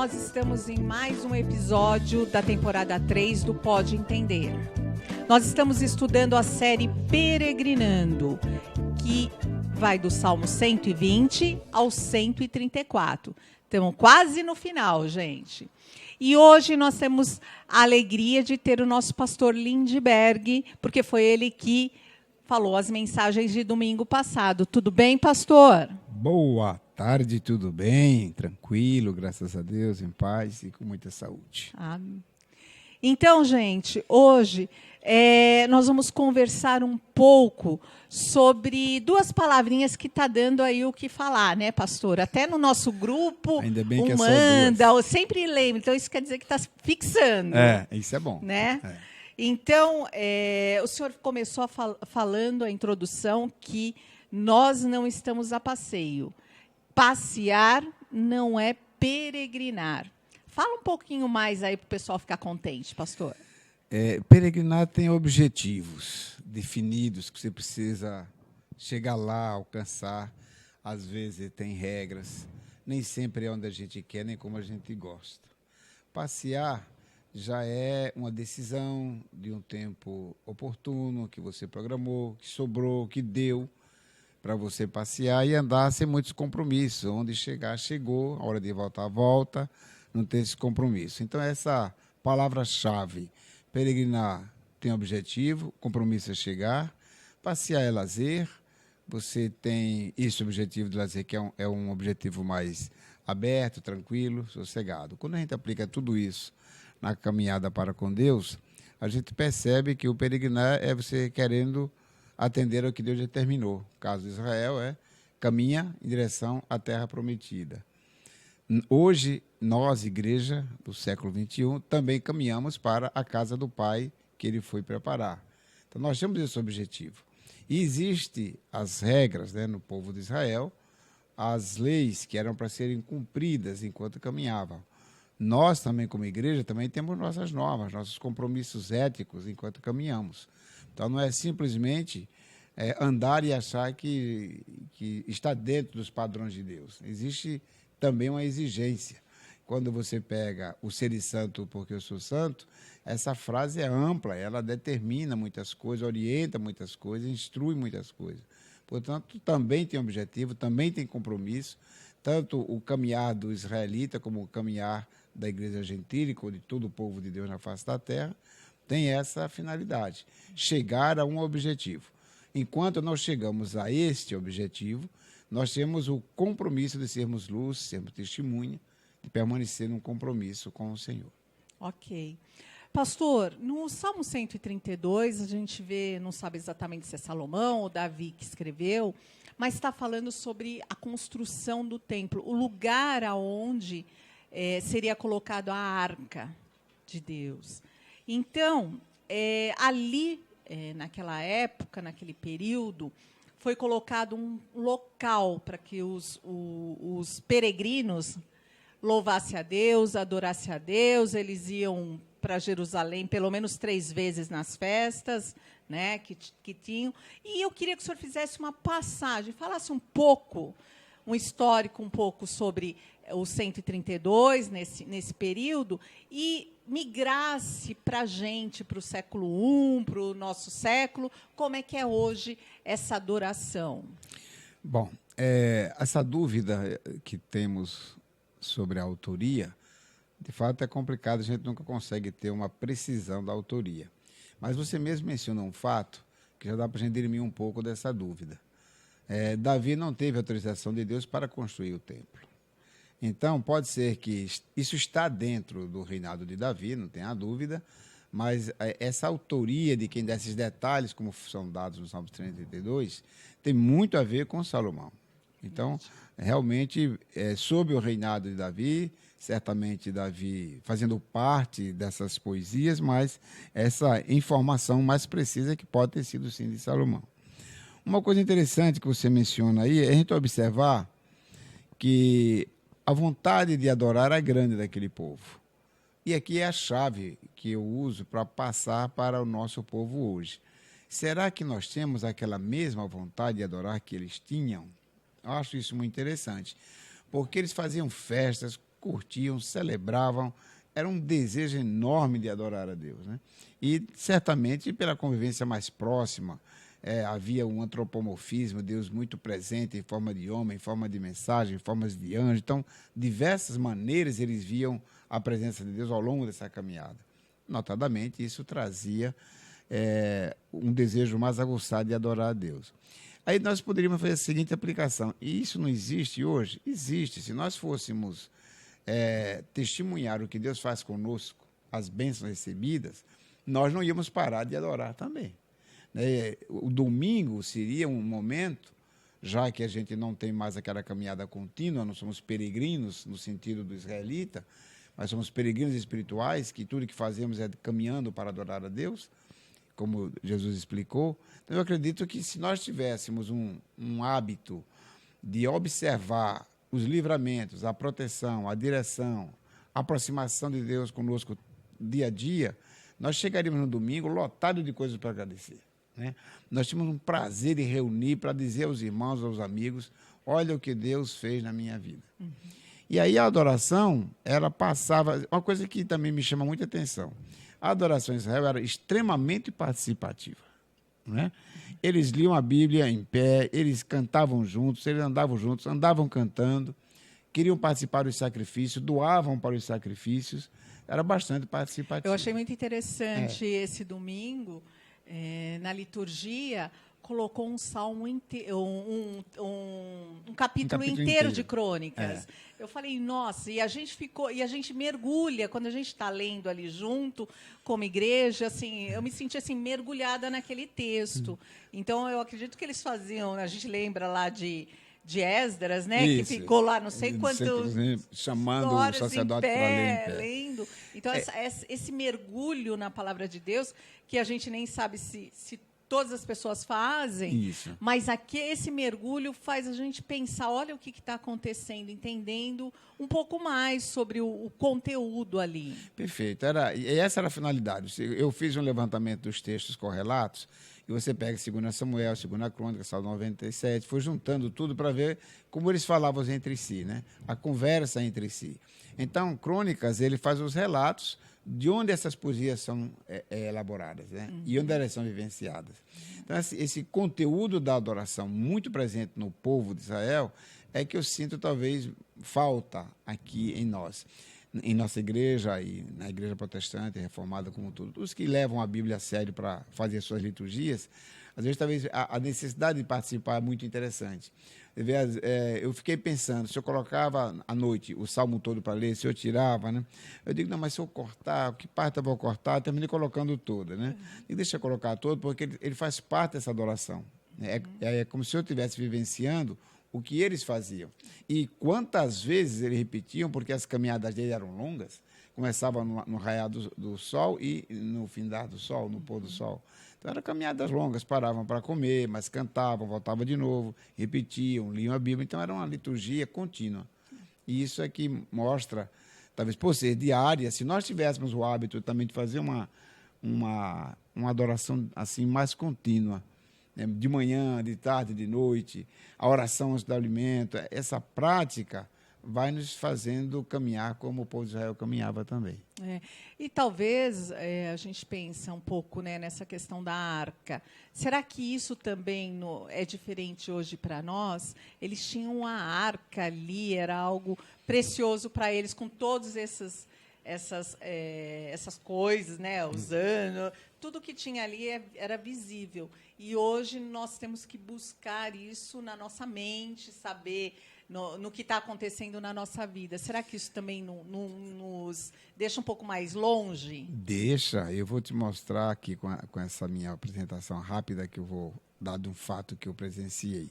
nós estamos em mais um episódio da temporada 3 do Pode Entender. Nós estamos estudando a série Peregrinando, que vai do Salmo 120 ao 134. Estamos quase no final, gente. E hoje nós temos a alegria de ter o nosso pastor Lindbergh, porque foi ele que falou as mensagens de domingo passado. Tudo bem, pastor? Boa tarde, tudo bem? Tranquilo, graças a Deus, em paz e com muita saúde. Amém. Então, gente, hoje nós vamos conversar um pouco sobre duas palavrinhas que está dando aí o que falar, né, pastor? Até no nosso grupo, ainda bem que manda, eu sempre lembro. Então, isso quer dizer que está fixando. Isso é bom. Né? Então, o senhor começou falando a introdução que nós não estamos a passeio. Passear não é peregrinar. Fala um pouquinho mais aí para o pessoal ficar contente, pastor. Peregrinar tem objetivos definidos que você precisa chegar lá, alcançar. Às vezes tem regras. Nem sempre é onde a gente quer, nem como a gente gosta. Passear já é uma decisão de um tempo oportuno, que você programou, que sobrou, que deu para você passear e andar sem muitos compromissos. Onde chegar, chegou. A hora de voltar, volta. Não ter esse compromisso. Então, essa palavra-chave, peregrinar tem objetivo, compromisso é chegar, passear é lazer, você tem esse objetivo de lazer, que é um objetivo mais aberto, tranquilo, sossegado. Quando a gente aplica tudo isso na caminhada para com Deus, a gente percebe que o peregrinar é você querendo atender ao que Deus determinou. O caso de Israel caminha em direção à terra prometida. Hoje, nós, igreja do século XXI, também caminhamos para a casa do Pai que Ele foi preparar. Então, nós temos esse objetivo. E existem as regras, né, no povo de Israel, as leis que eram para serem cumpridas enquanto caminhavam. Nós também, como igreja, também temos nossas normas, nossos compromissos éticos enquanto caminhamos. Então, não é simplesmente andar e achar que está dentro dos padrões de Deus. Existe também uma exigência. Quando você pega o ser santo porque eu sou santo, essa frase é ampla, ela determina muitas coisas, orienta muitas coisas, instrui muitas coisas. Portanto, também tem objetivo, também tem compromisso, tanto o caminhar do israelita como o caminhar da igreja gentílica, ou de todo o povo de Deus na face da terra, tem essa finalidade, chegar a um objetivo. Enquanto nós chegamos a este objetivo, nós temos o compromisso de sermos luz, sermos testemunha, de permanecer num compromisso com o Senhor. Ok. Pastor, no Salmo 132, a gente vê, não sabe exatamente se é Salomão ou Davi que escreveu, mas está falando sobre a construção do templo, o lugar aonde seria colocado a arca de Deus. Então, ali, naquela época, naquele período, foi colocado um local para que os peregrinos louvassem a Deus, adorassem a Deus. Eles iam para Jerusalém pelo menos 3 vezes nas festas, né, que tinham. E eu queria que o senhor fizesse uma passagem, falasse um pouco, um histórico um pouco sobre o 132, nesse período, e migrasse para a gente, para o século I, para o nosso século, como é que é hoje essa adoração? Bom, essa dúvida que temos sobre a autoria, de fato é complicado, a gente nunca consegue ter uma precisão da autoria. Mas você mesmo menciona um fato que já dá para a gente dirimir um pouco dessa dúvida. Davi não teve autorização de Deus para construir o templo. Então, pode ser que isso está dentro do reinado de Davi, não tenha dúvida, mas essa autoria de quem dá esses detalhes, como são dados no Salmo 132, tem muito a ver com Salomão. Então, realmente, sob o reinado de Davi, certamente Davi fazendo parte dessas poesias, mas essa informação mais precisa que pode ter sido, sim, de Salomão. Uma coisa interessante que você menciona aí é a gente observar que a vontade de adorar é grande daquele povo. E aqui é a chave que eu uso para passar para o nosso povo hoje. Será que nós temos aquela mesma vontade de adorar que eles tinham? Eu acho isso muito interessante, porque eles faziam festas, curtiam, celebravam, era um desejo enorme de adorar a Deus, né? E, certamente, pela convivência mais próxima, havia um antropomorfismo, Deus muito presente em forma de homem, em forma de mensagem, em formas de anjo. Então, diversas maneiras eles viam a presença de Deus ao longo dessa caminhada. Notadamente, isso trazia um desejo mais aguçado de adorar a Deus. Aí nós poderíamos fazer a seguinte aplicação, e isso não existe hoje? Existe. Se nós fôssemos testemunhar o que Deus faz conosco, as bênçãos recebidas, nós não íamos parar de adorar também. O domingo seria um momento, já que a gente não tem mais aquela caminhada contínua, não somos peregrinos no sentido do israelita, mas somos peregrinos espirituais, que tudo que fazemos é caminhando para adorar a Deus, como Jesus explicou. Então, eu acredito que se nós tivéssemos um hábito de observar os livramentos, a proteção, a direção, a aproximação de Deus conosco dia a dia, nós chegaríamos no domingo lotado de coisas para agradecer, né? Nós tínhamos um prazer em reunir para dizer aos irmãos, aos amigos, olha o que Deus fez na minha vida. Uhum. E aí a adoração, ela passava... Uma coisa que também me chama muita atenção. A adoração em Israel era extremamente participativa, né? Eles liam a Bíblia em pé, eles cantavam juntos, eles andavam juntos, andavam cantando, queriam participar dos sacrifícios, doavam para os sacrifícios, era bastante participativo. Eu achei muito interessante esse domingo, na liturgia, colocou um salmo um capítulo inteiro de crônicas. Eu falei, nossa, e a gente mergulha, quando a gente está lendo ali junto, como igreja, assim, eu me senti assim, mergulhada naquele texto. Então, eu acredito que eles faziam, a gente lembra lá de Esdras, né? Isso. Que ficou lá não sei quantos chamando o sacerdote para ler em pé. Lendo. Então, esse mergulho na palavra de Deus, que a gente nem sabe se todas as pessoas fazem, isso, mas aqui esse mergulho faz a gente pensar, olha o que está acontecendo, entendendo um pouco mais sobre o conteúdo ali. Perfeito. E essa era a finalidade. Eu fiz um levantamento dos textos correlatos, e você pega 2 Samuel, 2 Crônica, Salmo 97, foi juntando tudo para ver como eles falavam entre si, né? A conversa entre si. Então, Crônicas, ele faz os relatos de onde essas poesias são elaboradas, né? Uhum. E onde elas são vivenciadas. Então, esse conteúdo da adoração muito presente no povo de Israel é que eu sinto, talvez, falta aqui em nós. Em nossa igreja e na igreja protestante, reformada como tudo. Os que levam a Bíblia a sério para fazer suas liturgias, às vezes, talvez, a necessidade de participar é muito interessante. Eu fiquei pensando, se eu colocava à noite o salmo todo para ler, se eu tirava, né? Eu digo, não, mas se eu cortar, que parte eu vou cortar? Eu terminei colocando toda, né? E deixa eu colocar todo, porque ele faz parte dessa adoração. É como se eu estivesse vivenciando o que eles faziam. E quantas vezes eles repetiam, porque as caminhadas dele eram longas, começavam no raiar do sol e no findar do sol, no pôr do sol. Então, eram caminhadas longas, paravam para comer, mas cantavam, voltavam de novo, repetiam, liam a Bíblia. Então, era uma liturgia contínua. E isso é que mostra, talvez por ser diária, se nós tivéssemos o hábito também de fazer uma adoração assim mais contínua, né? De manhã, de tarde, de noite, a oração antes do alimento, essa prática vai nos fazendo caminhar como o povo de Israel caminhava também. E talvez a gente pense um pouco, né, nessa questão da arca. Será que isso também é diferente hoje para nós? Eles tinham a arca ali, era algo precioso para eles, com todas essas coisas, né, usando, tudo que tinha ali era visível. E hoje nós temos que buscar isso na nossa mente, saber no que está acontecendo na nossa vida. Será que isso também não nos deixa um pouco mais longe? Deixa. Eu vou te mostrar aqui com essa minha apresentação rápida, que eu vou dar de um fato que eu presenciei.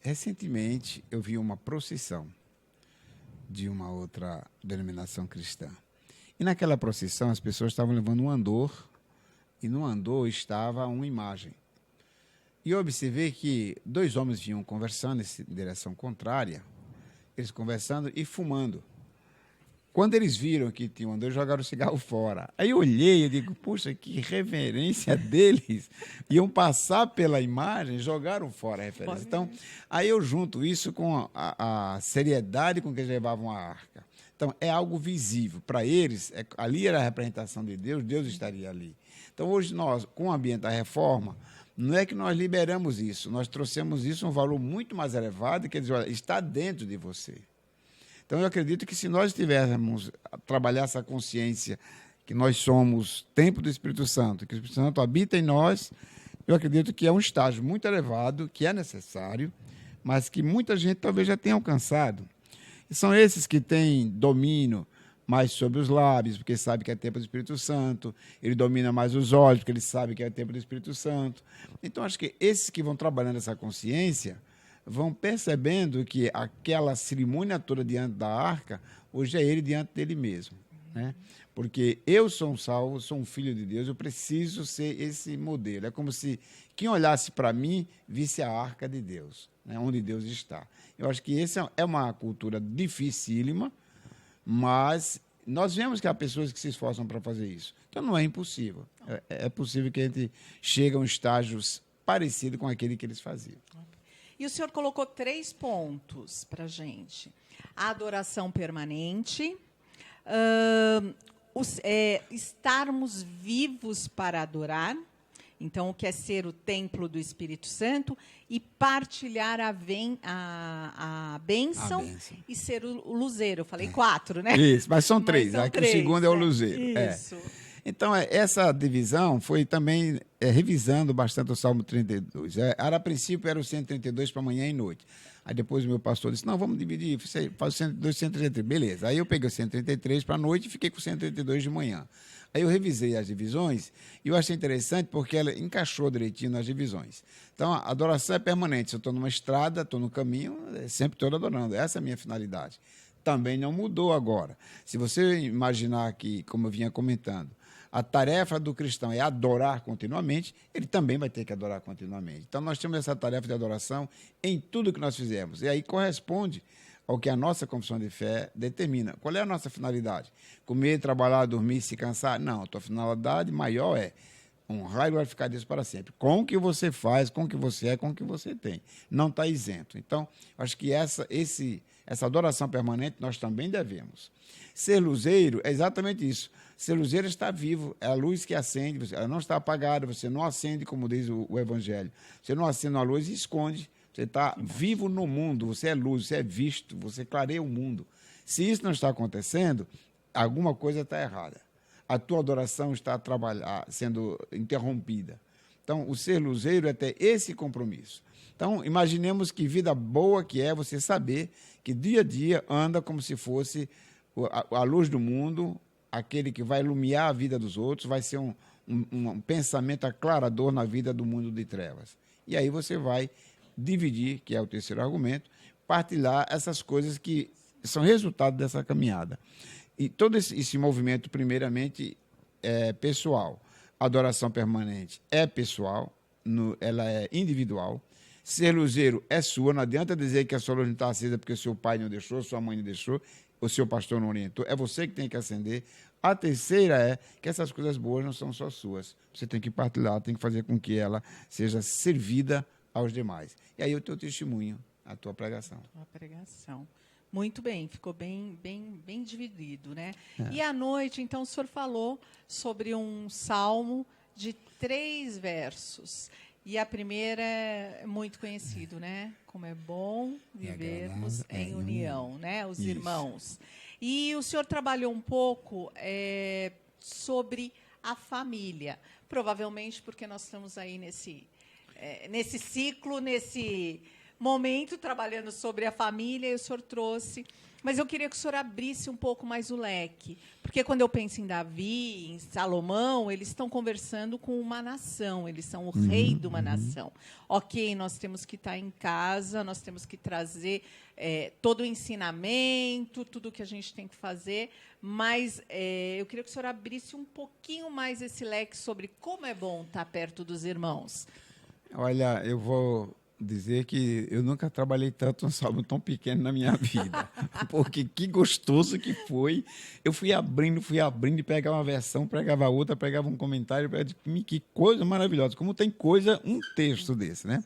Recentemente, eu vi uma procissão de uma outra denominação cristã. E naquela procissão, as pessoas estavam levando um andor, e no andor estava uma imagem. E eu observei que 2 homens vinham conversando em direção contrária, eles conversando e fumando. Quando eles viram que tinha um andor, jogaram o cigarro fora. Aí eu olhei e digo, puxa, que reverência deles. Iam passar pela imagem, jogaram fora a referência. Então, aí eu junto isso com a seriedade com que eles levavam a arca. Então, é algo visível. Para eles, ali era a representação de Deus, Deus estaria ali. Então, hoje nós, com o ambiente da reforma, não é que nós liberamos isso, nós trouxemos isso um valor muito mais elevado, quer dizer, olha, está dentro de você. Então, eu acredito que se nós tivéssemos a trabalhar essa consciência que nós somos templo do Espírito Santo, que o Espírito Santo habita em nós, eu acredito que é um estágio muito elevado, que é necessário, mas que muita gente talvez já tenha alcançado. E são esses que têm domínio mais sobre os lábios, porque sabe que é templo do Espírito Santo, ele domina mais os olhos, porque ele sabe que é templo do Espírito Santo. Então, acho que esses que vão trabalhando essa consciência vão percebendo que aquela cerimônia toda diante da arca, hoje é ele diante dele mesmo. Né? Porque eu sou um salvo, sou um filho de Deus, eu preciso ser esse modelo. É como se quem olhasse para mim visse a arca de Deus, né? Onde Deus está. Eu acho que essa é uma cultura dificílima, mas nós vemos que há pessoas que se esforçam para fazer isso. Então não é impossível. É possível que a gente chegue a um estágio parecido com aquele que eles faziam. E o senhor colocou 3 pontos para a gente. A adoração permanente, estarmos vivos para adorar, então, o que é ser o templo do Espírito Santo, e partilhar a bênção e ser o luzeiro. Eu falei 4, né? Isso, mas são 3. Aqui 3, o segundo é o luzeiro. Isso. Então, essa divisão foi também revisando bastante o Salmo 32. A princípio, era o 132 para manhã e noite. Aí depois o meu pastor disse, não, vamos dividir, faz o 132, 133. Beleza. Aí eu peguei o 133 para a noite e fiquei com o 132 de manhã. Aí eu revisei as divisões e eu achei interessante porque ela encaixou direitinho nas divisões. Então, a adoração é permanente. Se eu estou numa estrada, estou no caminho, sempre estou adorando. Essa é a minha finalidade. Também não mudou agora. Se você imaginar que, como eu vinha comentando, a tarefa do cristão é adorar continuamente, ele também vai ter que adorar continuamente. Então, nós temos essa tarefa de adoração em tudo que nós fizemos. E aí corresponde ao que a nossa confissão de fé determina. Qual é a nossa finalidade? Comer, trabalhar, dormir, se cansar? Não, a tua finalidade maior é honrar e glorificar Deus para sempre. Com o que você faz, com o que você é, com o que você tem. Não está isento. Então, acho que essa adoração permanente nós também devemos. Ser luzeiro é exatamente isso. Ser luzeiro está vivo, é a luz que acende, ela não está apagada, você não acende, como diz o Evangelho. Você não acende a luz e esconde. Você está vivo no mundo, você é luz, você é visto, você clareia o mundo. Se isso não está acontecendo, alguma coisa está errada. A tua adoração está sendo interrompida. Então, o ser luzeiro é ter esse compromisso. Então, imaginemos que vida boa que é você saber que dia a dia anda como se fosse a luz do mundo, aquele que vai iluminar a vida dos outros, vai ser um pensamento aclarador na vida do mundo de trevas. E aí você vai dividir, que é o terceiro argumento, partilhar essas coisas que são resultado dessa caminhada. E todo esse movimento, primeiramente, é pessoal. A adoração permanente é pessoal, ela é individual. Ser luzeiro é sua, não adianta dizer que a sua luz não está acesa porque seu pai não deixou, sua mãe não deixou, o seu pastor não orientou, é você que tem que acender. A terceira é que essas coisas boas não são só suas. Você tem que partilhar, tem que fazer com que ela seja servida aos demais. E aí o teu testemunho, a tua pregação. A pregação. Muito bem, ficou bem dividido, né? E à noite, então, o senhor falou sobre um salmo de 3 versos. E a primeira é muito conhecido, né? Como é bom vivermos em união, né? Os irmãos. E o senhor trabalhou um pouco sobre a família. Provavelmente porque nós estamos aí nesse ciclo, nesse momento, trabalhando sobre a família, e o senhor trouxe. Mas eu queria que o senhor abrisse um pouco mais o leque. Porque quando eu penso em Davi, em Salomão, eles estão conversando com uma nação, eles são o rei de uma nação. Ok, nós temos que estar em casa, nós temos que trazer todo o ensinamento, tudo o que a gente tem que fazer, mas eu queria que o senhor abrisse um pouquinho mais esse leque sobre como é bom estar perto dos irmãos. Olha, eu vou dizer que eu nunca trabalhei tanto um salmo tão pequeno na minha vida. Porque que gostoso que foi. Eu fui abrindo, e pegava uma versão, pegava outra, pegava um comentário. Que coisa maravilhosa. Como tem coisa, um texto desse, né?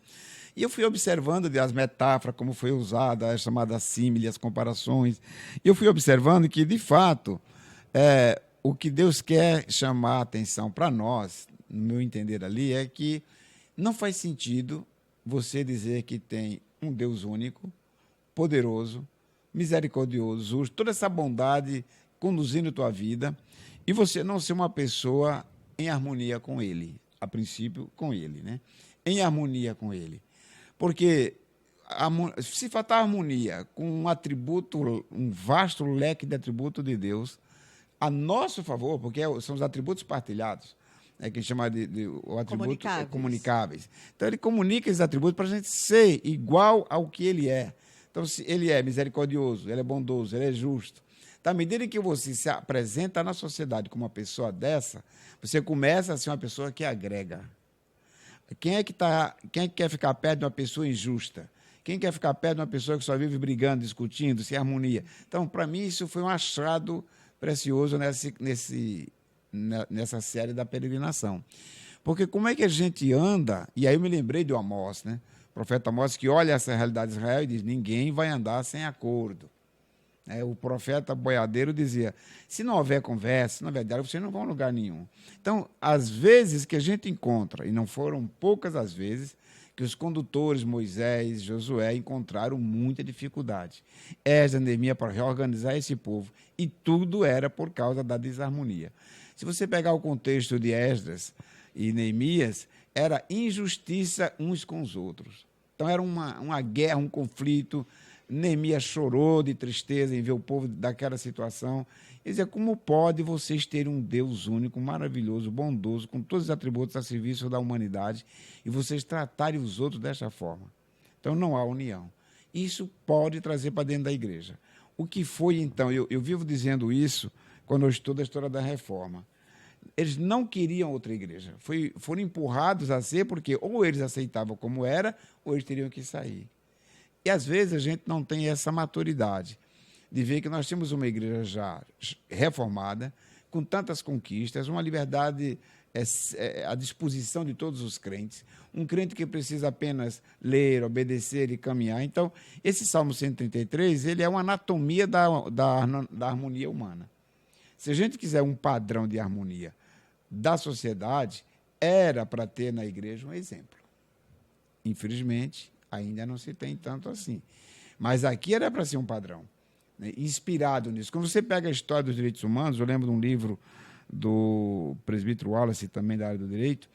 E eu fui observando as metáforas, como foi usada, as chamadas símiles, as comparações. E eu fui observando que, de fato, o que Deus quer chamar a atenção para nós, no meu entender ali, é que não faz sentido você dizer que tem um Deus único, poderoso, misericordioso, justo, toda essa bondade conduzindo a tua vida, e você não ser uma pessoa em harmonia com Ele, a princípio com Ele, né? Em harmonia com Ele. Porque se faltar harmonia com um atributo, um vasto leque de atributos de Deus, a nosso favor, porque são os atributos partilhados, que chama de o atributo comunicáveis. Então, ele comunica esses atributos para a gente ser igual ao que ele é. Então, se ele é misericordioso, ele é bondoso, ele é justo. Então, à medida que você se apresenta na sociedade como uma pessoa dessa, você começa a ser uma pessoa que agrega. Quem é que quer ficar perto de uma pessoa injusta? Quem quer ficar perto de uma pessoa que só vive brigando, discutindo, sem harmonia? Então, para mim, isso foi um achado precioso nessa série da peregrinação. Porque como é que a gente anda, e aí eu me lembrei de Amós, né? O profeta Amós, que olha essa realidade de Israel e diz, ninguém vai andar sem acordo. O profeta boiadeiro dizia, se não houver conversa, se não houver diálogo, vocês não vão a lugar nenhum. Então, às vezes que a gente encontra, e não foram poucas as vezes, que os condutores, Moisés, Josué, encontraram muita dificuldade. Esdras, Neemias, para reorganizar esse povo, e tudo era por causa da desarmonia. Se você pegar o contexto de Esdras e Neemias, era injustiça uns com os outros. Então, era uma guerra, um conflito. Neemias chorou de tristeza em ver o povo daquela situação. Ele dizia, como pode vocês terem um Deus único, maravilhoso, bondoso, com todos os atributos a serviço da humanidade, e vocês tratarem os outros dessa forma? Então, não há união. Isso pode trazer para dentro da igreja. O que foi, então, eu vivo dizendo isso quando eu estudo a história da reforma. Eles não queriam outra igreja. Foram empurrados a ser porque ou eles aceitavam como era, ou eles teriam que sair. E, às vezes, a gente não tem essa maturidade de ver que nós temos uma igreja já reformada, com tantas conquistas, uma liberdade à disposição de todos os crentes, um crente que precisa apenas ler, obedecer e caminhar. Então, esse Salmo 133, ele é uma anatomia da harmonia humana. Se a gente quiser um padrão de harmonia da sociedade, era para ter na igreja um exemplo. Infelizmente, ainda não se tem tanto assim. Mas aqui era para ser um padrão, né, inspirado nisso. Quando você pega a história dos direitos humanos, eu lembro de um livro do presbítero Wallace, também da área do direito.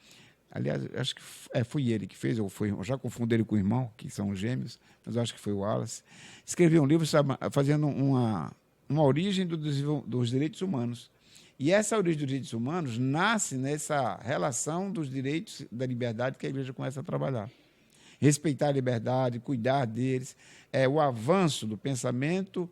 Aliás, acho que foi ele que fez, eu já confundo ele com o irmão, que são gêmeos, mas eu acho que foi o Wallace. Escreveu um livro fazendo uma origem dos direitos humanos. E essa origem dos direitos humanos nasce nessa relação dos direitos da liberdade que a igreja começa a trabalhar. Respeitar a liberdade, cuidar deles, o avanço do pensamento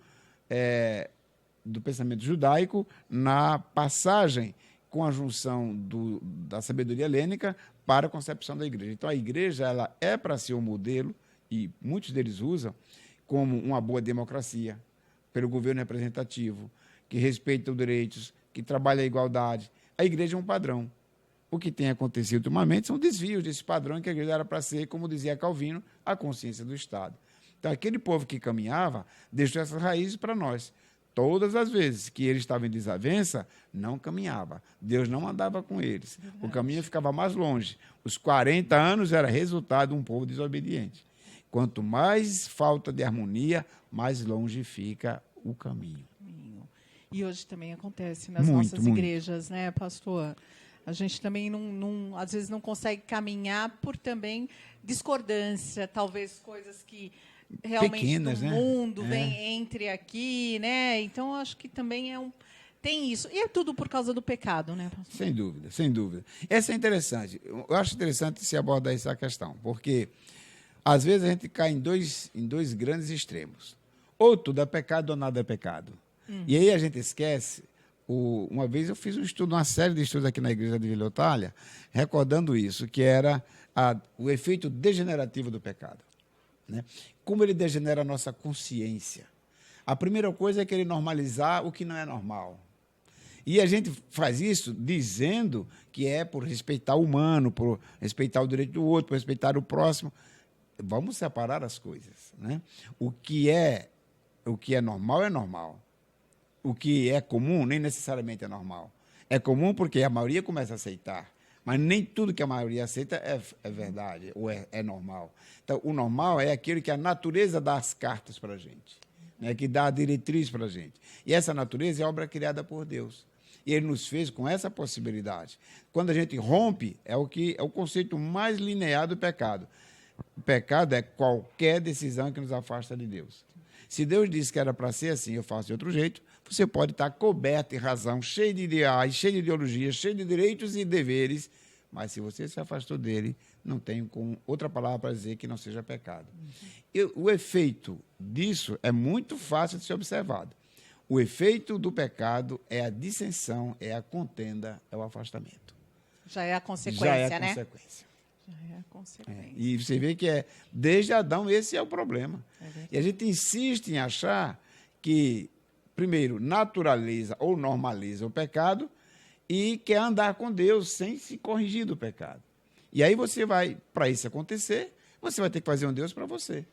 judaico na passagem com a junção da sabedoria helênica para a concepção da igreja. Então, a igreja ela é para ser um modelo, e muitos deles usam, como uma boa democracia, pelo governo representativo, que respeita os direitos, que trabalha a igualdade. A igreja é um padrão. O que tem acontecido ultimamente são desvios desse padrão que a igreja era para ser, como dizia Calvino, a consciência do Estado. Então, aquele povo que caminhava deixou essas raízes para nós. Todas as vezes que eles estavam em desavença, não caminhava. Deus não andava com eles. O caminho ficava mais longe. Os 40 anos era resultado de um povo desobediente. Quanto mais falta de harmonia, mais longe fica o caminho. E hoje também acontece nas nossas igrejas, né, pastor? A gente também, às vezes, não consegue caminhar por também discordância, talvez coisas que realmente pequenas, do mundo vêm entre aqui, né? Então, acho que também tem isso. E é tudo por causa do pecado, né, pastor? Sem dúvida, sem dúvida. Essa é interessante. Eu acho interessante se abordar essa questão, porque, às vezes, a gente cai em dois grandes extremos. Ou tudo é pecado ou nada é pecado. E aí a gente esquece. Uma vez eu fiz uma série de estudos aqui na igreja de Vila Otália, recordando isso, que era o efeito degenerativo do pecado, né? Como ele degenera a nossa consciência. A primeira coisa é querer normalizar o que não é normal. E a gente faz isso dizendo que é por respeitar o humano, por respeitar o direito do outro, por respeitar o próximo. Vamos separar as coisas, né? O que é normal é normal. O que é comum nem necessariamente é normal. É comum porque a maioria começa a aceitar, mas nem tudo que a maioria aceita é verdade ou é normal. Então, o normal é aquilo que a natureza dá as cartas para a gente, né? Que dá a diretriz para a gente. E essa natureza é obra criada por Deus. E ele nos fez com essa possibilidade. Quando a gente rompe, é o conceito mais linear do pecado. O pecado é qualquer decisão que nos afasta de Deus. Se Deus disse que era para ser assim, eu faço de outro jeito, você pode estar coberto de razão, cheio de ideais, cheio de ideologias, cheio de direitos e deveres, mas se você se afastou dele, não tem com outra palavra para dizer que não seja pecado. E o efeito disso é muito fácil de ser observado. O efeito do pecado é a dissensão, é a contenda, é o afastamento. Já é a consequência, Já é a né? consequência. Já é a consequência. E você vê que desde Adão esse é o problema. E a gente insiste em achar que, primeiro, naturaliza ou normaliza o pecado e quer andar com Deus sem se corrigir do pecado. E aí você vai, para isso acontecer, você vai ter que fazer um Deus para você.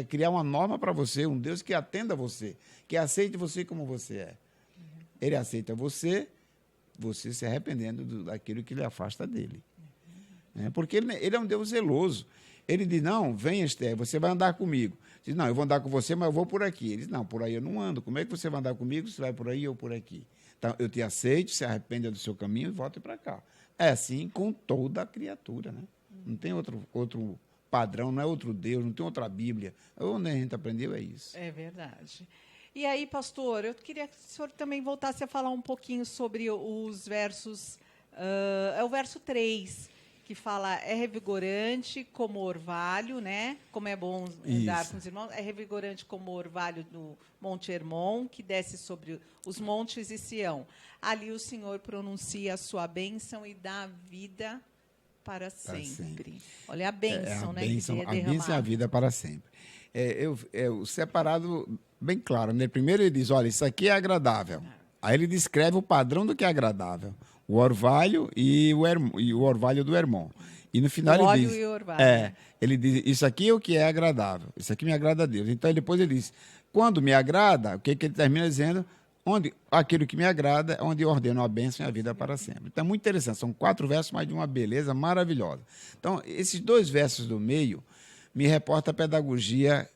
Criar uma norma para você, um Deus que atenda você, que aceite você como você é. Ele aceita você se arrependendo daquilo que lhe afasta dele. Porque ele é um Deus zeloso. Ele diz, não, vem, Esther, você vai andar comigo. Diz, não, eu vou andar com você, mas eu vou por aqui. Ele diz, não, por aí eu não ando. Como é que você vai andar comigo se vai por aí ou por aqui? Então, eu te aceito, se arrependa do seu caminho e volte para cá. É assim com toda a criatura, né? Não tem outro padrão, não é outro Deus, não tem outra Bíblia. Onde a gente aprendeu é isso. É verdade. E aí, pastor, eu queria que o senhor também voltasse a falar um pouquinho sobre os versos... é o verso 3, que fala, é revigorante como orvalho, né? Como é bom andar com os irmãos. É revigorante como orvalho do Monte Hermon, que desce sobre os montes de Sião. Ali o Senhor pronuncia a sua bênção e dá vida para sempre. Olha a bênção, né? A bênção é a vida para sempre. O separado bem claro, né? Primeiro ele diz, olha, isso aqui é agradável. Aí ele descreve o padrão do que é agradável. O orvalho e o orvalho do Hermon. E no final ele diz... e o orvalho. Ele diz, isso aqui é o que é agradável. Isso aqui me agrada a Deus. Então, depois ele diz, quando me agrada, o que ele termina dizendo? Aquilo que me agrada é onde eu ordeno a bênção e a vida para sempre. Então, é muito interessante. São 4 versos, mas de uma beleza maravilhosa. Então, esses 2 versos do meio me reportam a pedagogia.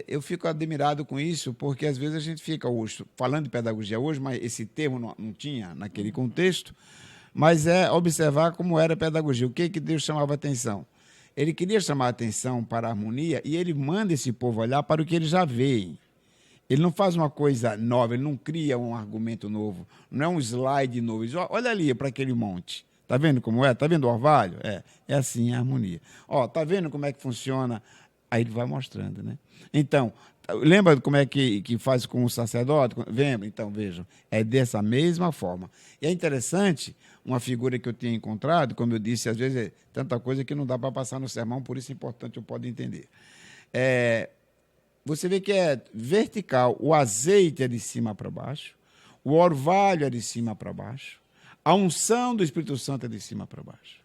Eu fico admirado com isso, porque às vezes a gente fica hoje, falando de pedagogia hoje, mas esse termo não tinha naquele contexto, mas é observar como era a pedagogia. O que Deus chamava a atenção? Ele queria chamar a atenção para a harmonia e ele manda esse povo olhar para o que ele já vê. Ele não faz uma coisa nova, ele não cria um argumento novo, não é um slide novo. Ele diz, olha ali para aquele monte. Está vendo como é? Está vendo o orvalho? É assim a harmonia. Está vendo como é que funciona? Aí ele vai mostrando, né? Então, lembra como é que faz com o sacerdote? Lembra? Então, vejam, é dessa mesma forma. E é interessante, uma figura que eu tinha encontrado, como eu disse, às vezes é tanta coisa que não dá para passar no sermão, por isso é importante eu poder entender. Você vê que é vertical, o azeite é de cima para baixo, o orvalho é de cima para baixo, a unção do Espírito Santo é de cima para baixo.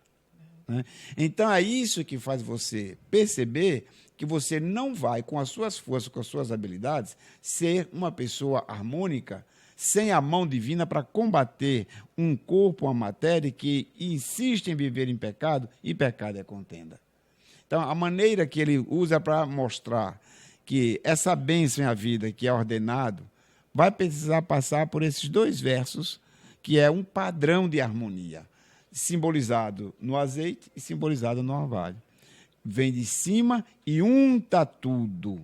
Né? Então, é isso que faz você perceber que você não vai, com as suas forças, com as suas habilidades, ser uma pessoa harmônica, sem a mão divina para combater um corpo, uma matéria que insiste em viver em pecado, e pecado é contenda. Então, a maneira que ele usa para mostrar que essa bênção em a vida que é ordenado, vai precisar passar por esses 2 versos, que é um padrão de harmonia, simbolizado no azeite e simbolizado no orvalho. Vem de cima e unta tudo.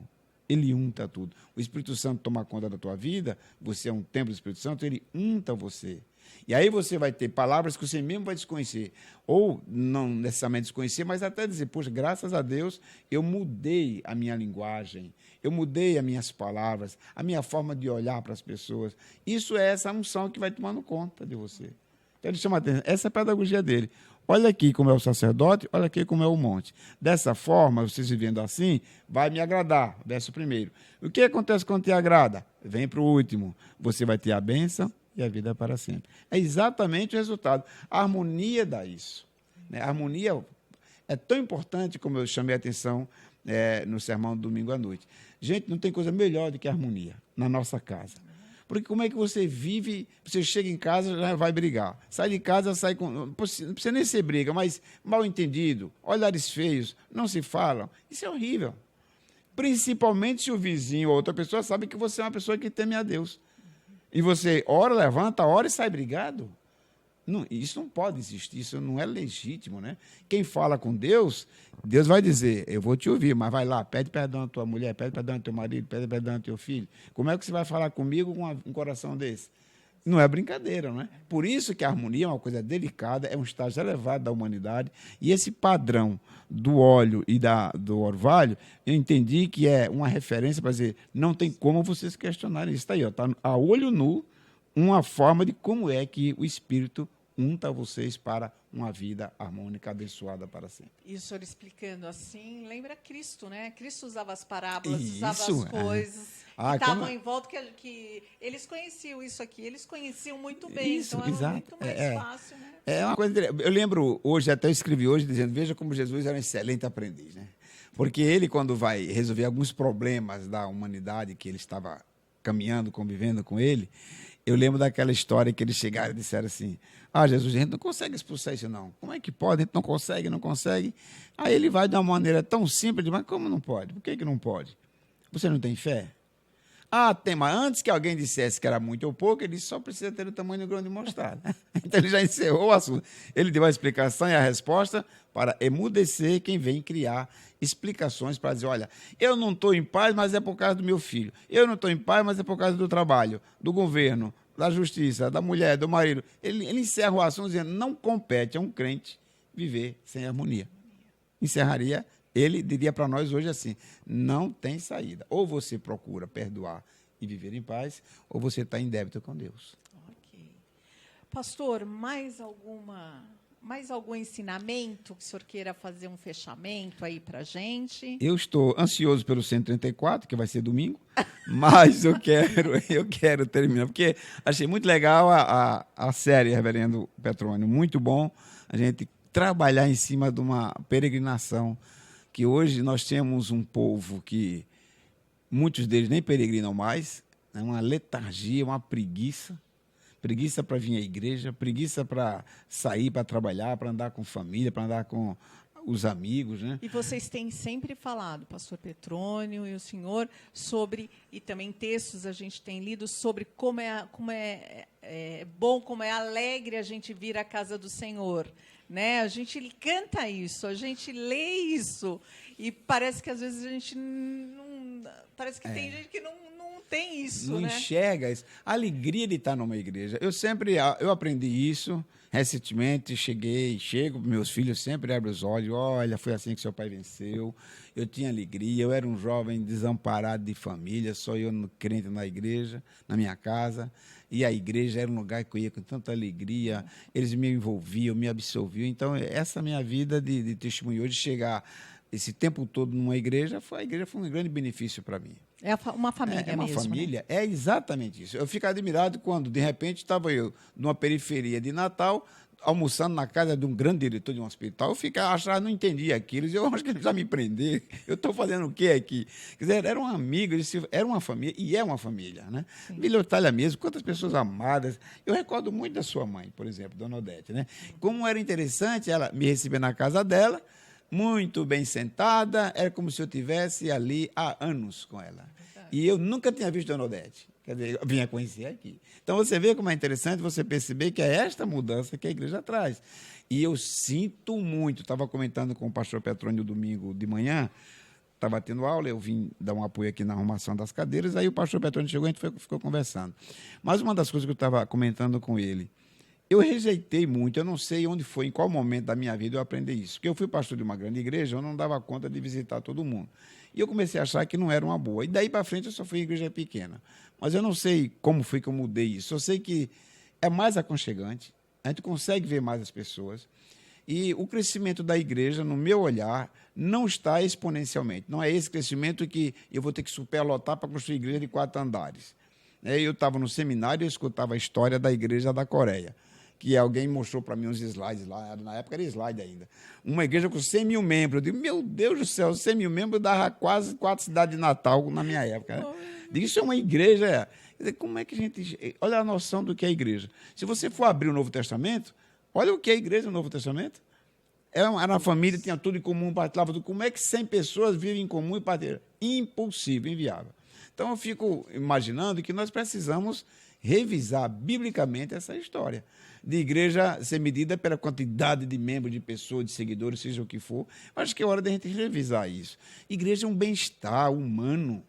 Ele unta tudo. O Espírito Santo toma conta da tua vida, você é um templo do Espírito Santo, ele unta você. E aí você vai ter palavras que você mesmo vai desconhecer. Ou não necessariamente desconhecer, mas até dizer, poxa, graças a Deus, eu mudei a minha linguagem, eu mudei as minhas palavras, a minha forma de olhar para as pessoas. Isso é essa unção que vai tomando conta de você. Então ele chama a atenção. Essa é a pedagogia dele. Olha aqui como é o sacerdote, olha aqui como é o monte. Dessa forma, vocês vivendo assim, vai me agradar. Verso 1. O que acontece quando te agrada? Vem para o último. Você vai ter a bênção e a vida para sempre. É exatamente o resultado. A harmonia dá isso. Né? A harmonia é tão importante, como eu chamei a atenção no sermão do domingo à noite. Gente, não tem coisa melhor do que a harmonia na nossa casa. Porque como é que você vive, você chega em casa, já vai brigar. Sai de casa, sai com... Não precisa nem ser briga, mas mal entendido, olhares feios, não se falam. Isso é horrível. Principalmente se o vizinho ou outra pessoa sabe que você é uma pessoa que teme a Deus. E você ora, levanta, ora e sai brigado. Não, isso não pode existir, isso não é legítimo, né? Quem fala com Deus, Deus vai dizer, eu vou te ouvir, mas vai lá, pede perdão à tua mulher, pede perdão ao teu marido, pede perdão ao teu filho. Como é que você vai falar comigo com um coração desse? Não é brincadeira, não é? Por isso que a harmonia é uma coisa delicada, é um estágio elevado da humanidade, e esse padrão do óleo e do orvalho, eu entendi que é uma referência para dizer, não tem como vocês questionarem isso. Está aí, está a olho nu, uma forma de como é que o Espírito unta vocês para uma vida harmônica, abençoada para sempre. E o senhor explicando assim, lembra Cristo, né? Cristo usava as parábolas, Isso, usava as coisas, que estavam em volta, que eles conheciam isso aqui, eles conheciam muito bem, Isso, então era exato. muito mais fácil, né? É uma coisa, eu lembro hoje, até eu escrevi hoje, dizendo, veja como Jesus era um excelente aprendiz, né? Porque ele, quando vai resolver alguns problemas da humanidade que ele estava caminhando, convivendo com ele, eu lembro daquela história que eles chegaram e disseram assim, Jesus, a gente não consegue expulsar isso não. Como é que pode? A gente não consegue. Aí ele vai de uma maneira tão simples, mas como não pode? Por que não pode? Você não tem fé? Tem, mas antes que alguém dissesse que era muito ou pouco, ele disse, só precisa ter o tamanho do grão de mostarda. Então ele já encerrou o assunto. Ele deu a explicação e a resposta para emudecer quem vem criar explicações para dizer, olha, eu não estou em paz, mas é por causa do meu filho. Eu não estou em paz, mas é por causa do trabalho, do governo, da justiça, da mulher, do marido. Ele encerra o assunto dizendo, não compete a um crente viver sem harmonia. Encerraria, ele diria para nós hoje assim, não tem saída. Ou você procura perdoar e viver em paz, ou você está em débito com Deus. Ok. Pastor, mais algum ensinamento que o senhor queira fazer um fechamento aí para a gente? Eu estou ansioso pelo 134, que vai ser domingo, mas eu quero terminar, porque achei muito legal a série, Reverendo Petrônio, muito bom a gente trabalhar em cima de uma peregrinação, que hoje nós temos um povo que muitos deles nem peregrinam mais, é uma letargia, uma preguiça para vir à igreja, preguiça para sair, para trabalhar, para andar com família, para andar com os amigos, né? E vocês têm sempre falado, pastor Petrônio e o senhor, sobre, e também textos a gente tem lido sobre como é bom, como é alegre a gente vir à casa do Senhor, né? A gente canta isso, a gente lê isso, e parece que às vezes a gente não... Parece que tem gente que não tem isso, não né? enxerga isso. A alegria de estar numa igreja. Eu aprendi isso recentemente, chego, meus filhos sempre abrem os olhos, olha, foi assim que seu pai venceu, eu tinha alegria, eu era um jovem desamparado de família, só eu crente na igreja, na minha casa, e a igreja era um lugar que eu ia com tanta alegria, eles me envolviam, me absolviam, então essa minha vida de testemunho hoje, chegar esse tempo todo numa igreja, foi um grande benefício para mim. É uma família mesmo. É uma família, né? É exatamente isso. Eu fico admirado quando, de repente, estava eu numa periferia de Natal, almoçando na casa de um grande diretor de um hospital, eu achava, não entendia aquilo, eu acho que ele já me prender, eu estou fazendo o quê aqui? Quer dizer, era um amigo, era uma família, e é uma família, né? Vila Itália mesmo, quantas pessoas amadas. Eu recordo muito da sua mãe, por exemplo, Dona Odete, né? Como era interessante ela me receber na casa dela, muito bem sentada, era como se eu estivesse ali há anos com ela. E eu nunca tinha visto Dona Odete. Quer dizer, eu vinha conhecer aqui. Então, você vê como é interessante você perceber que é esta mudança que a igreja traz. E eu sinto muito, estava comentando com o pastor Petrônio domingo de manhã, estava tendo aula, eu vim dar um apoio aqui na arrumação das cadeiras, aí o pastor Petrônio chegou e a gente ficou conversando. Mas uma das coisas que eu estava comentando com ele, eu rejeitei muito, eu não sei onde foi, em qual momento da minha vida eu aprendi isso. Porque eu fui pastor de uma grande igreja, eu não dava conta de visitar todo mundo. E eu comecei a achar que não era uma boa. E daí para frente eu só fui em igreja pequena. Mas eu não sei como foi que eu mudei isso. Eu sei que é mais aconchegante, a gente consegue ver mais as pessoas. E o crescimento da igreja, no meu olhar, não está exponencialmente. Não é esse crescimento que eu vou ter que superlotar para construir igreja de 4 andares. Eu estava no seminário e escutava a história da igreja da Coreia, que alguém mostrou para mim uns slides lá, na época era slide ainda. Uma igreja com 100 mil membros. Eu digo, meu Deus do céu, 100 mil membros dava quase 4 cidades de Natal na minha época. Né? Digo, isso é uma igreja. Quer dizer, como é que a gente... Olha a noção do que é a igreja. Se você for abrir o Novo Testamento, olha o que é a igreja no Novo Testamento. Era uma família, tinha tudo em comum, partilhava tudo. Como é que 100 pessoas vivem em comum e partilham? Impossível, inviável. Então, eu fico imaginando que nós precisamos revisar biblicamente essa história de igreja ser medida pela quantidade de membros, de pessoas, de seguidores, seja o que for. Acho que é hora da gente revisar isso. Igreja é um bem-estar humano.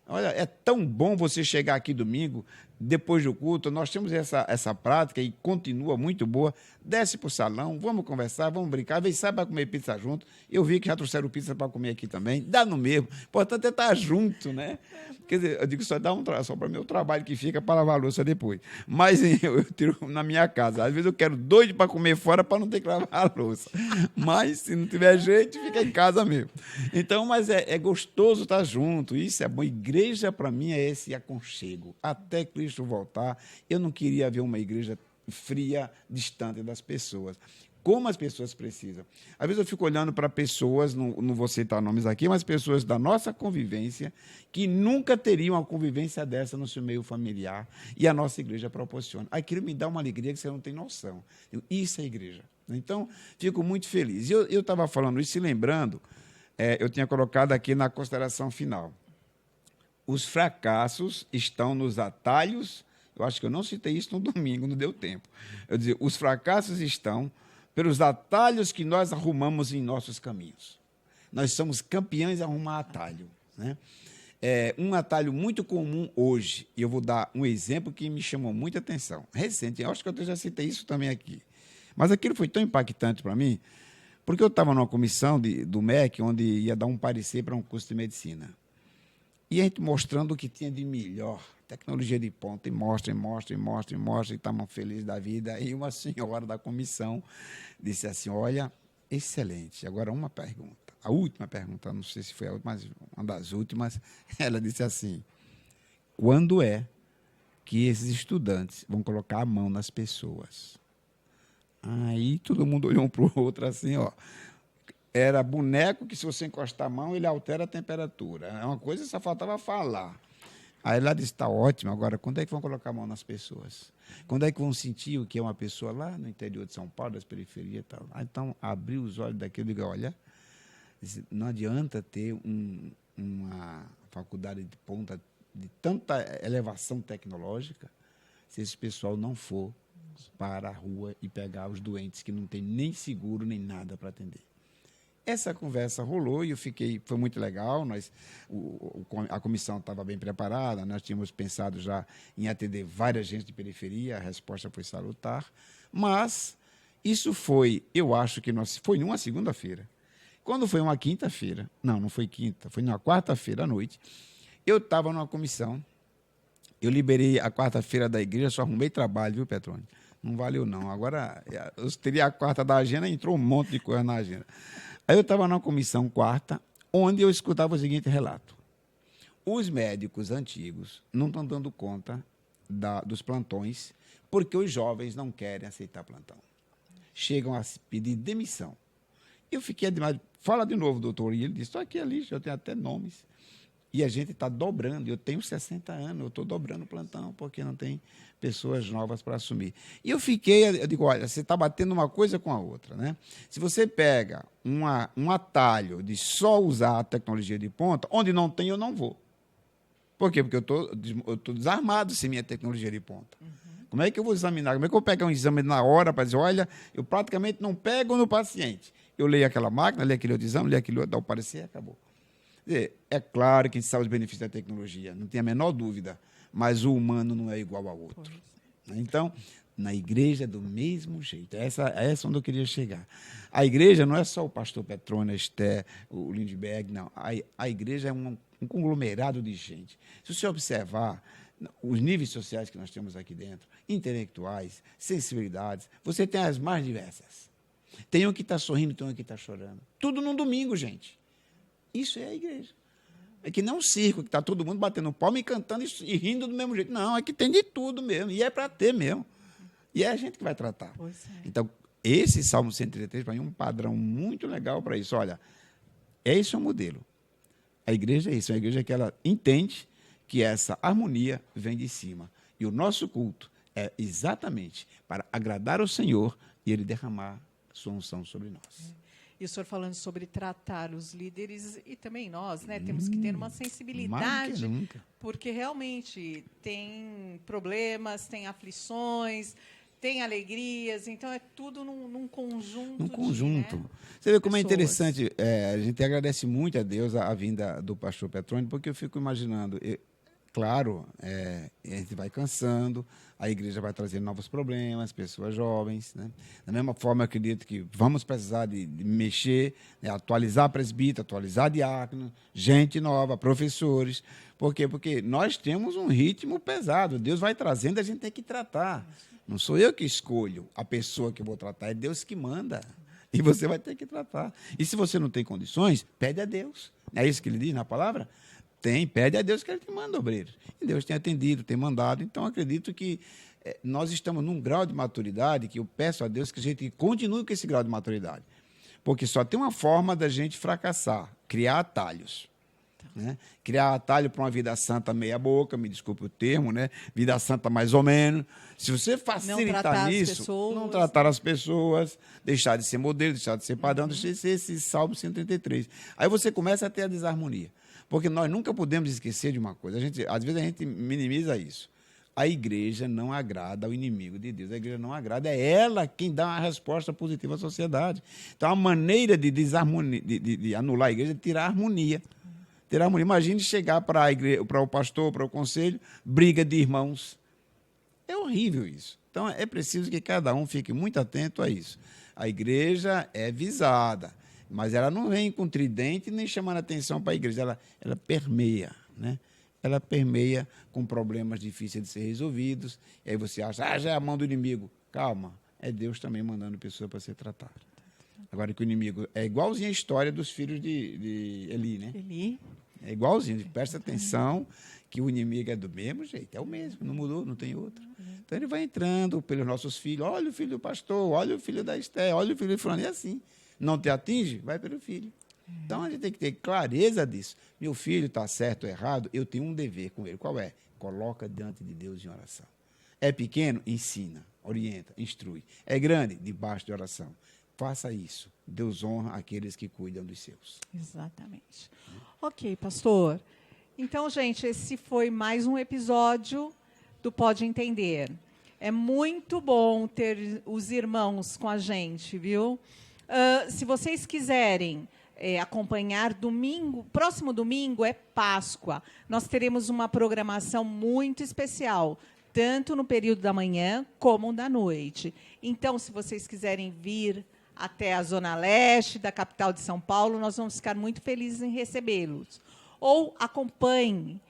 Olha, é tão bom você chegar aqui domingo, depois do culto, nós temos essa prática e continua muito boa. Desce para o salão, vamos conversar, vamos brincar, vem sai para comer pizza junto. Eu vi que já trouxeram pizza para comer aqui também, dá no mesmo. Importante é estar junto, né? Quer dizer, eu digo só para o meu trabalho que fica para lavar a louça depois. Mas eu tiro na minha casa. Às vezes eu quero doido para comer fora para não ter que lavar a louça. Mas se não tiver jeito, fica em casa mesmo. Então, mas é gostoso estar junto, isso é bom. Igreja, para mim, é esse aconchego. Até Cristo voltar, eu não queria ver uma igreja fria, distante das pessoas. Como as pessoas precisam. Às vezes eu fico olhando para pessoas, não vou citar nomes aqui, mas pessoas da nossa convivência que nunca teriam uma convivência dessa no seu meio familiar e a nossa igreja proporciona. Aquilo me dá uma alegria que você não tem noção. Isso é igreja. Então, fico muito feliz. Eu estava falando isso e lembrando, eu tinha colocado aqui na consideração final. Os fracassos estão nos atalhos. Eu acho que eu não citei isso no domingo, não deu tempo. Eu dizia, os fracassos estão pelos atalhos que nós arrumamos em nossos caminhos. Nós somos campeões em arrumar atalho. Né? Um atalho muito comum hoje, e eu vou dar um exemplo que me chamou muita atenção. Recente, eu acho que eu já citei isso também aqui. Mas aquilo foi tão impactante para mim, porque eu estava numa comissão do MEC, onde ia dar um parecer para um curso de medicina. E a gente mostrando o que tinha de melhor, tecnologia de ponta, e mostra, e estamos felizes da vida. E uma senhora da comissão disse assim, olha, excelente. Agora, uma pergunta. A última pergunta, não sei se foi a última, mas uma das últimas, ela disse assim, quando é que esses estudantes vão colocar a mão nas pessoas? Aí todo mundo olhou um para o outro assim, ó. Era boneco que, se você encostar a mão, ele altera a temperatura. É uma coisa que só faltava falar. Aí ela disse, está ótimo, agora quando é que vão colocar a mão nas pessoas? Quando é que vão sentir o que é uma pessoa lá no interior de São Paulo, das periferias e tal? Então, abriu os olhos daquele e digo, olha, não adianta ter uma faculdade de ponta de tanta elevação tecnológica se esse pessoal não for para a rua e pegar os doentes que não tem nem seguro nem nada para atender. Essa conversa rolou e foi muito legal. A comissão estava bem preparada, nós tínhamos pensado já em atender várias gente de periferia, a resposta foi salutar, mas isso foi, eu acho que foi numa segunda-feira. Quando foi uma quinta-feira, não foi quinta, foi numa quarta-feira à noite, eu estava numa comissão, eu liberei a quarta-feira da igreja, só arrumei trabalho, viu, Petrônio? Não valeu, não. Agora, eu teria a quarta da agenda, entrou um monte de coisa na agenda. Aí eu estava numa comissão quarta, onde eu escutava o seguinte relato. Os médicos antigos não estão dando conta dos plantões, porque os jovens não querem aceitar plantão. Chegam a pedir demissão. Eu fiquei admirado. Fala de novo, doutor. E ele disse, estou aqui, ali, eu tenho até nomes. E a gente está dobrando. Eu tenho 60 anos, eu estou dobrando o plantão, porque não tem pessoas novas para assumir. E eu digo, olha, você está batendo uma coisa com a outra. Né? Se você pega um atalho de só usar a tecnologia de ponta, onde não tem, eu não vou. Por quê? Porque eu estou desarmado sem minha tecnologia de ponta. Uhum. Como é que eu vou examinar? Como é que eu vou pegar um exame na hora para dizer, olha, eu praticamente não pego no paciente. Eu leio aquela máquina, leio aquele outro exame, leio aquele outro, dá o parecer e acabou. É claro que a gente sabe os benefícios da tecnologia, não tem a menor dúvida, mas o humano não é igual ao outro. Então, na igreja é do mesmo jeito. Essa onde eu queria chegar. A igreja não é só o pastor Petrônio, Esther, o Lindbergh, não. A igreja é um conglomerado de gente. Se você observar os níveis sociais que nós temos aqui dentro, intelectuais, sensibilidades, você tem as mais diversas. Tem um que está sorrindo, tem um que está chorando. Tudo num domingo, gente. Isso é a igreja. É que não um circo, que está todo mundo batendo palma e cantando e rindo do mesmo jeito. Não, é que tem de tudo mesmo. E é para ter mesmo. E é a gente que vai tratar. Então, esse Salmo 133, para mim, é um padrão muito legal para isso. Olha, esse é o modelo. A igreja é isso. A igreja que ela entende que essa harmonia vem de cima. E o nosso culto é exatamente para agradar ao Senhor e Ele derramar sua unção sobre nós. E o senhor falando sobre tratar os líderes e também nós, né? Temos que ter uma sensibilidade, porque realmente tem problemas, tem aflições, tem alegrias, então é tudo num conjunto. Num conjunto. Né, você vê como é interessante, a gente agradece muito a Deus a vinda do pastor Petrônio, porque eu fico imaginando, claro, a gente vai cansando, a igreja vai trazendo novos problemas, pessoas jovens. Né? Da mesma forma, eu acredito que vamos precisar de mexer, né? Atualizar presbítero, atualizar diácono, gente nova, professores. Por quê? Porque nós temos um ritmo pesado. Deus vai trazendo, a gente tem que tratar. Não sou eu que escolho a pessoa que eu vou tratar, é Deus que manda. E você vai ter que tratar. E se você não tem condições, pede a Deus. É isso que ele diz na palavra? Pede a Deus que Ele te manda obreiros. E Deus tem atendido, tem mandado. Então, acredito que nós estamos num grau de maturidade que eu peço a Deus que a gente continue com esse grau de maturidade. Porque só tem uma forma da gente fracassar, criar atalhos. Né? Criar atalho para uma vida santa meia boca, me desculpe o termo, né? Vida santa mais ou menos. Se você facilitar nisso, não tratar as pessoas, deixar de ser modelo, deixar de ser padrão, deixar de ser esse Salmo 133. Aí você começa a ter a desarmonia. Porque nós nunca podemos esquecer de uma coisa. Às vezes a gente minimiza isso. A igreja não agrada ao inimigo de Deus. A igreja não agrada. É ela quem dá uma resposta positiva à sociedade. Então, a maneira de desarmonia, de anular a igreja é tirar a harmonia. Tirar a harmonia. Imagine chegar para o pastor, para o conselho, briga de irmãos. É horrível isso. Então, é preciso que cada um fique muito atento a isso. A igreja é visada. Mas ela não vem com tridente nem chamando atenção para a igreja. Ela permeia, né? Ela permeia com problemas difíceis de ser resolvidos. E aí você acha, já é a mão do inimigo. Calma, é Deus também mandando pessoa para ser tratada. Agora que o inimigo é igualzinho a história dos filhos de Eli, né? Eli. É igualzinho. Presta atenção que o inimigo é do mesmo jeito. É o mesmo, não mudou, não tem outro. Então ele vai entrando pelos nossos filhos. Olha o filho do pastor, olha o filho da Esté, olha o filho de fulano. E assim. Não te atinge, vai pelo filho. Então, a gente tem que ter clareza disso. Meu filho está certo ou errado, eu tenho um dever com ele. Qual é? Coloca diante de Deus em oração. É pequeno? Ensina, orienta, instrui. É grande? Debaixo de oração. Faça isso. Deus honra aqueles que cuidam dos seus. Exatamente. Ok, pastor. Então, gente, esse foi mais um episódio do Pode Entender. É muito bom ter os irmãos com a gente, viu? Se vocês quiserem acompanhar próximo domingo é Páscoa. Nós teremos uma programação muito especial, tanto no período da manhã como da noite. Então, se vocês quiserem vir até a Zona Leste da capital de São Paulo, nós vamos ficar muito felizes em recebê-los. Ou acompanhe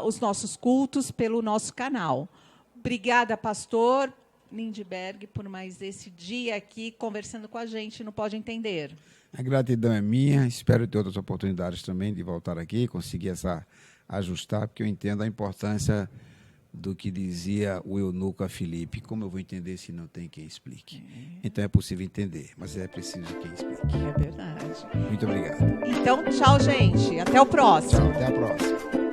os nossos cultos pelo nosso canal. Obrigada, pastor Lindbergh, por mais esse dia aqui conversando com a gente no Pode Entender. A gratidão é minha, espero ter outras oportunidades também de voltar aqui, conseguir ajustar, porque eu entendo a importância do que dizia o eunuco a Filipe. Como eu vou entender se não tem quem explique? Então é possível entender, mas é preciso quem explique. É verdade. Muito obrigado. Então, tchau, gente. Até o próximo. Tchau, até a próxima.